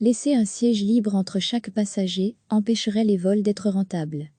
Laisser un siège libre entre chaque passager empêcherait les vols d'être rentables.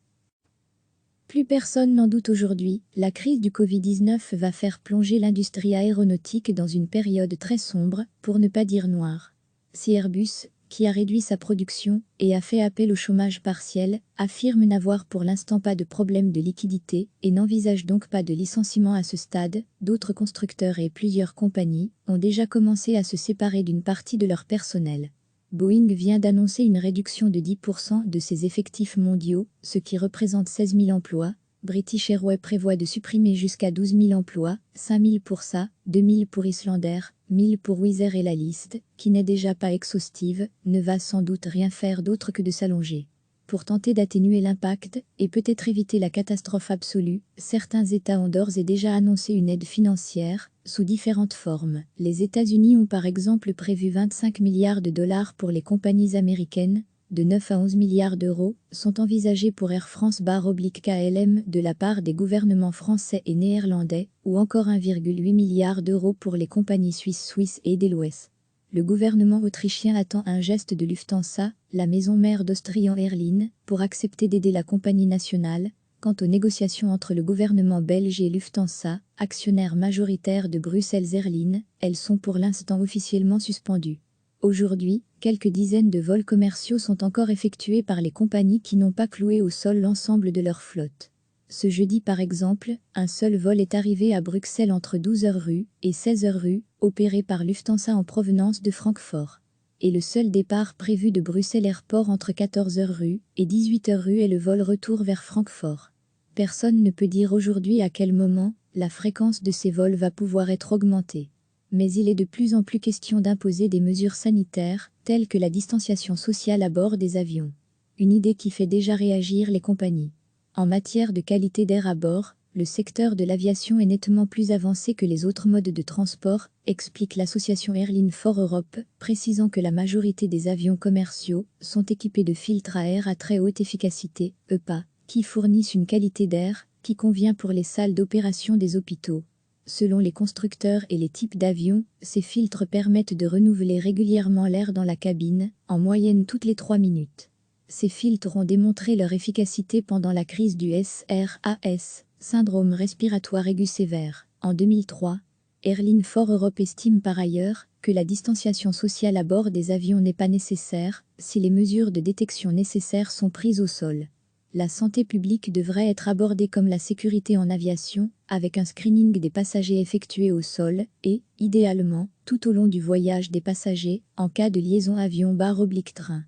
Plus personne n'en doute aujourd'hui, la crise du Covid-19 va faire plonger l'industrie aéronautique dans une période très sombre, pour ne pas dire noire. Si Airbus, qui a réduit sa production et a fait appel au chômage partiel, affirme n'avoir pour l'instant pas de problème de liquidité et n'envisage donc pas de licenciement à ce stade, d'autres constructeurs et plusieurs compagnies ont déjà commencé à se séparer d'une partie de leur personnel. Boeing vient d'annoncer une réduction de 10% de ses effectifs mondiaux, ce qui représente 16 000 emplois. British Airways prévoit de supprimer jusqu'à 12 000 emplois, 5 000 pour ça, 2 000 pour Islander, 1 000 pour Wizz Air et la liste, qui n'est déjà pas exhaustive, ne va sans doute rien faire d'autre que de s'allonger. Pour tenter d'atténuer l'impact et peut-être éviter la catastrophe absolue, certains États ont d'ores et déjà annoncé une aide financière, sous différentes formes. Les États-Unis ont par exemple prévu 25 milliards de dollars pour les compagnies américaines, de 9 à 11 milliards d'euros sont envisagés pour Air France/KLM de la part des gouvernements français et néerlandais, ou encore 1,8 milliard d'euros pour les compagnies suisses et Edelweiss. Le gouvernement autrichien attend un geste de Lufthansa, la maison mère d'Austrian Airlines, pour accepter d'aider la compagnie nationale. Quant aux négociations entre le gouvernement belge et Lufthansa, actionnaire majoritaire de Bruxelles Airlines, elles sont pour l'instant officiellement suspendues. Aujourd'hui, quelques dizaines de vols commerciaux sont encore effectués par les compagnies qui n'ont pas cloué au sol l'ensemble de leur flotte. Ce jeudi par exemple, un seul vol est arrivé à Bruxelles entre 12h rue et 16h rue, opéré par Lufthansa en provenance de Francfort. Et le seul départ prévu de Bruxelles Airport entre 14h rue et 18h rue est le vol retour vers Francfort. Personne ne peut dire aujourd'hui à quel moment la fréquence de ces vols va pouvoir être augmentée. Mais il est de plus en plus question d'imposer des mesures sanitaires, telles que la distanciation sociale à bord des avions. Une idée qui fait déjà réagir les compagnies. En matière de qualité d'air à bord, le secteur de l'aviation est nettement plus avancé que les autres modes de transport, explique l'association Airlines for Europe, précisant que la majorité des avions commerciaux sont équipés de filtres à air à très haute efficacité, EPA, qui fournissent une qualité d'air qui convient pour les salles d'opération des hôpitaux. Selon les constructeurs et les types d'avions, ces filtres permettent de renouveler régulièrement l'air dans la cabine, en moyenne toutes les 3 minutes. Ces filtres ont démontré leur efficacité pendant la crise du SRAS, syndrome respiratoire aigu sévère, en 2003. Airlines for Europe estime par ailleurs que la distanciation sociale à bord des avions n'est pas nécessaire si les mesures de détection nécessaires sont prises au sol. La santé publique devrait être abordée comme la sécurité en aviation, avec un screening des passagers effectué au sol et, idéalement, tout au long du voyage des passagers, en cas de liaison avion/train.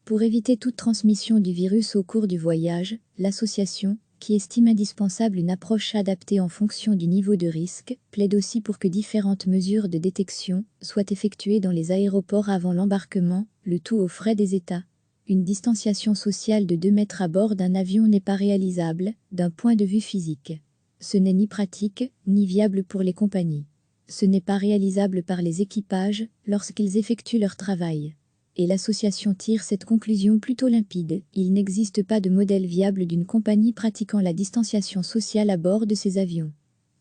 Pour éviter toute transmission du virus au cours du voyage, l'association, qui estime indispensable une approche adaptée en fonction du niveau de risque, plaide aussi pour que différentes mesures de détection soient effectuées dans les aéroports avant l'embarquement, le tout aux frais des États. Une distanciation sociale de 2 mètres à bord d'un avion n'est pas réalisable, d'un point de vue physique. Ce n'est ni pratique, ni viable pour les compagnies. Ce n'est pas réalisable par les équipages lorsqu'ils effectuent leur travail. Et l'association tire cette conclusion plutôt limpide, il n'existe pas de modèle viable d'une compagnie pratiquant la distanciation sociale à bord de ses avions.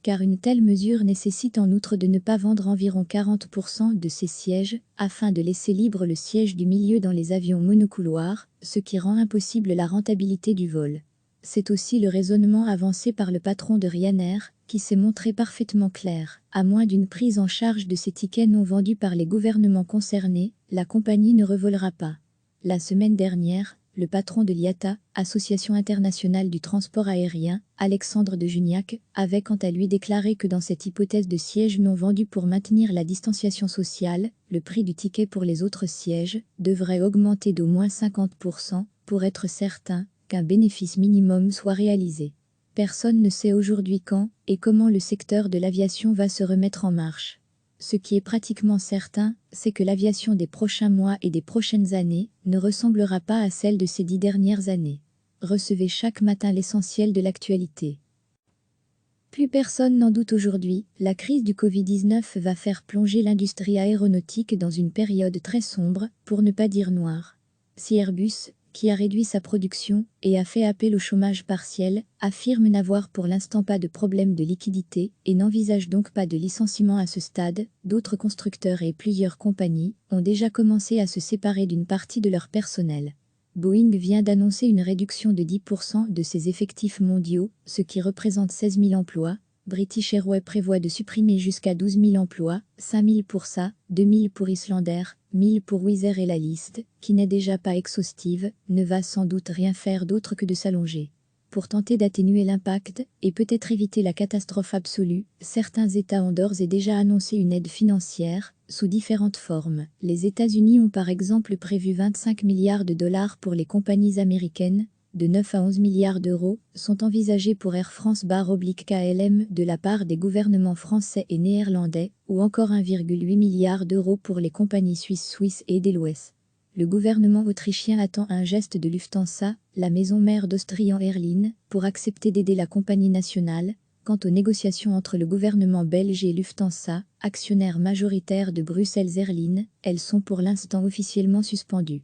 Car une telle mesure nécessite en outre de ne pas vendre environ 40% de ses sièges, afin de laisser libre le siège du milieu dans les avions monocouloirs, ce qui rend impossible la rentabilité du vol. C'est aussi le raisonnement avancé par le patron de Ryanair, qui s'est montré parfaitement clair. À moins d'une prise en charge de ces tickets non vendus par les gouvernements concernés, la compagnie ne revolera pas. La semaine dernière, le patron de l'IATA, Association internationale du transport aérien, Alexandre de Juniac, avait quant à lui déclaré que dans cette hypothèse de sièges non vendus pour maintenir la distanciation sociale, le prix du ticket pour les autres sièges devrait augmenter d'au moins 50% pour être certain qu'un bénéfice minimum soit réalisé. Personne ne sait aujourd'hui quand et comment le secteur de l'aviation va se remettre en marche. Ce qui est pratiquement certain, c'est que l'aviation des prochains mois et des prochaines années ne ressemblera pas à celle de ces 10 dernières années. Recevez chaque matin l'essentiel de l'actualité. Plus personne n'en doute aujourd'hui, la crise du Covid-19 va faire plonger l'industrie aéronautique dans une période très sombre, pour ne pas dire noire. Si Airbus, qui a réduit sa production et a fait appel au chômage partiel, affirme n'avoir pour l'instant pas de problème de liquidité et n'envisage donc pas de licenciement à ce stade. D'autres constructeurs et plusieurs compagnies ont déjà commencé à se séparer d'une partie de leur personnel. Boeing vient d'annoncer une réduction de 10% de ses effectifs mondiaux, ce qui représente 16 000 emplois. British Airways prévoit de supprimer jusqu'à 12 000 emplois, 5 000 pour ça, 2 000 pour Islander, 1 000 pour Wizz Air et la liste, qui n'est déjà pas exhaustive, ne va sans doute rien faire d'autre que de s'allonger. Pour tenter d'atténuer l'impact et peut-être éviter la catastrophe absolue, certains États ont d'ores et déjà annoncé une aide financière, sous différentes formes. Les États-Unis ont par exemple prévu 25 milliards de dollars pour les compagnies américaines, de 9 à 11 milliards d'euros sont envisagés pour Air France/KLM de la part des gouvernements français et néerlandais, ou encore 1,8 milliard d'euros pour les compagnies suisses et Edelweiss. Le gouvernement autrichien attend un geste de Lufthansa, la maison mère d'Austrian Airlines, pour accepter d'aider la compagnie nationale. Quant aux négociations entre le gouvernement belge et Lufthansa, actionnaire majoritaire de Bruxelles Airlines, elles sont pour l'instant officiellement suspendues.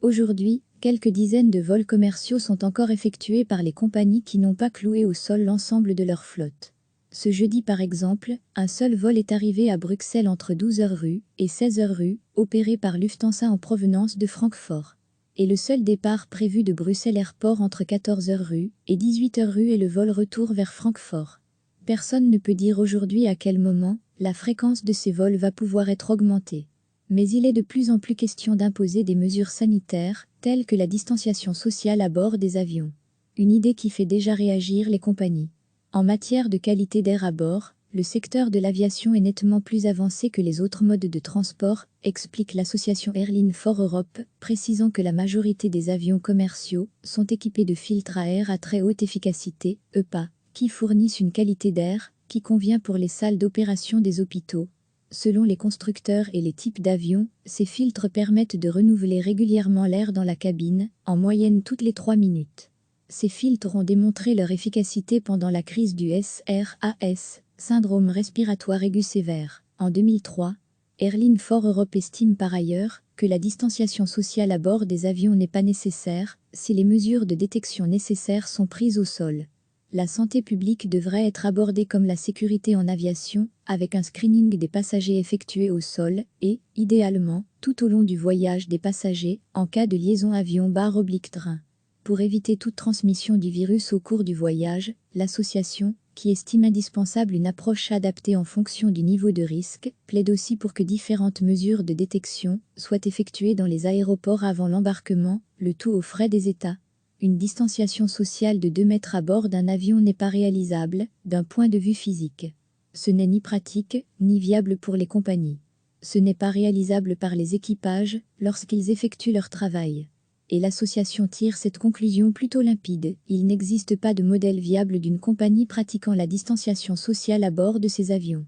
Aujourd'hui, quelques dizaines de vols commerciaux sont encore effectués par les compagnies qui n'ont pas cloué au sol l'ensemble de leur flotte. Ce jeudi par exemple, un seul vol est arrivé à Bruxelles entre 12h rue et 16h rue, opéré par Lufthansa en provenance de Francfort. Et le seul départ prévu de Bruxelles Airport entre 14h rue et 18h rue est le vol retour vers Francfort. Personne ne peut dire aujourd'hui à quel moment la fréquence de ces vols va pouvoir être augmentée. Mais il est de plus en plus question d'imposer des mesures sanitaires, telles que la distanciation sociale à bord des avions. Une idée qui fait déjà réagir les compagnies. En matière de qualité d'air à bord, le secteur de l'aviation est nettement plus avancé que les autres modes de transport, explique l'association Airlines for Europe, précisant que la majorité des avions commerciaux sont équipés de filtres à air à très haute efficacité, EPA, qui fournissent une qualité d'air qui convient pour les salles d'opération des hôpitaux. Selon les constructeurs et les types d'avions, ces filtres permettent de renouveler régulièrement l'air dans la cabine, en moyenne toutes les 3 minutes. Ces filtres ont démontré leur efficacité pendant la crise du SRAS, syndrome respiratoire aigu sévère, en 2003. Airlines for Europe estime par ailleurs que la distanciation sociale à bord des avions n'est pas nécessaire si les mesures de détection nécessaires sont prises au sol. La santé publique devrait être abordée comme la sécurité en aviation, avec un screening des passagers effectué au sol et, idéalement, tout au long du voyage des passagers, en cas de liaison avion/train. Pour éviter toute transmission du virus au cours du voyage, l'association, qui estime indispensable une approche adaptée en fonction du niveau de risque, plaide aussi pour que différentes mesures de détection soient effectuées dans les aéroports avant l'embarquement, le tout aux frais des États. Une distanciation sociale de 2 mètres à bord d'un avion n'est pas réalisable, d'un point de vue physique. Ce n'est ni pratique, ni viable pour les compagnies. Ce n'est pas réalisable par les équipages lorsqu'ils effectuent leur travail. Et l'association tire cette conclusion plutôt limpide, il n'existe pas de modèle viable d'une compagnie pratiquant la distanciation sociale à bord de ses avions.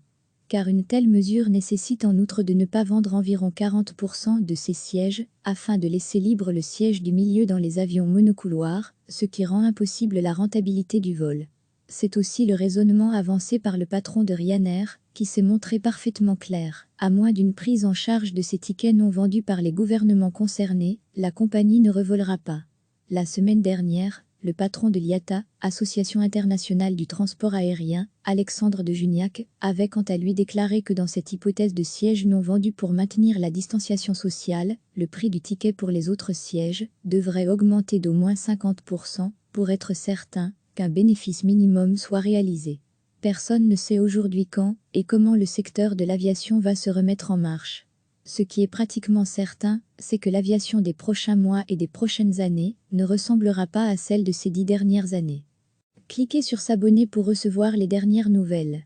Car une telle mesure nécessite en outre de ne pas vendre environ 40% de ses sièges, afin de laisser libre le siège du milieu dans les avions monocouloirs, ce qui rend impossible la rentabilité du vol. C'est aussi le raisonnement avancé par le patron de Ryanair, qui s'est montré parfaitement clair. À moins d'une prise en charge de ces tickets non vendus par les gouvernements concernés, la compagnie ne revolera pas. La semaine dernière, le patron de l'IATA, Association internationale du transport aérien, Alexandre de Juniac, avait quant à lui déclaré que dans cette hypothèse de sièges non vendus pour maintenir la distanciation sociale, le prix du ticket pour les autres sièges devrait augmenter d'au moins 50% pour être certain qu'un bénéfice minimum soit réalisé. Personne ne sait aujourd'hui quand et comment le secteur de l'aviation va se remettre en marche. Ce qui est pratiquement certain, c'est que l'aviation des prochains mois et des prochaines années ne ressemblera pas à celle de ces 10 dernières années. Cliquez sur s'abonner pour recevoir les dernières nouvelles.